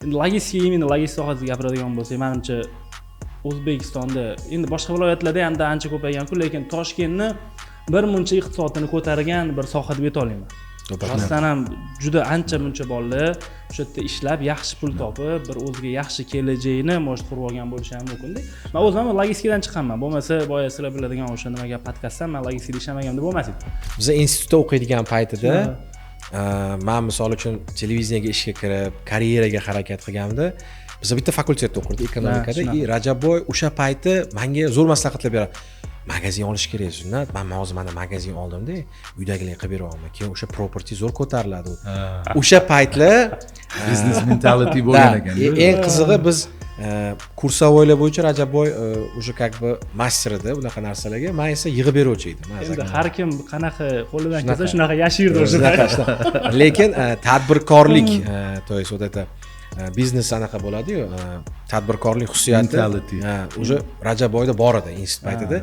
logistika imенно logistika sohasida gapiradigan bo'lsak, menimcha O'zbekistonda endi boshqa viloyatlarda ham ancha ko'paygan-ku, lekin Toshkentni bir muncha iqtisodini ko'targan bir soha deb ayta olaman. Rostdan ham juda ancha-muncha bolalar o'sha yerda ishlab, yaxshi pul topib, bir o'ziga yaxshi kelajakni mo'sh qurib olgan bo'lishi ham mumkin-da. Men o'zim logistikadan chiqqanman. Bo'lmasa, boya sizlar biladigan o'sha nimaga podkastdan men logistikada ishlamagan deb bo'lmas edi. Biz institutda o'qiydigan paytida men misol uchun televiziyaga ishga kirib, karyeraga harakat qilganimda, biz bitta fakultetda o'qirdik, ekonomikada. Rajabboy o'sha payti menga zo'r maslahatlar beradi. Magazin olish kerak Zunnat. Men hozir mana magazin oldim-da, uydagilarga qilib beraman. Keyin o'sha property zo'r ko'tariladi. O'sha paytlar business mentality bo'lgan ekan. Eng qizig'i biz kursavoylar bo'yicha Rajabboy o'sha как бы master edi bunaqa narsalarga. Men esa yig'ib beruvchi edim. Endi har kim qanaqa qo'lidan kelsa shunaqa yashirdi o'sha. Lekin tadbirkorlik, to есть вот это biznes anaqa bo'ladi-yu, tadbirkorlik xususiyati o'sha Rajabboyda bor edi institut paytida.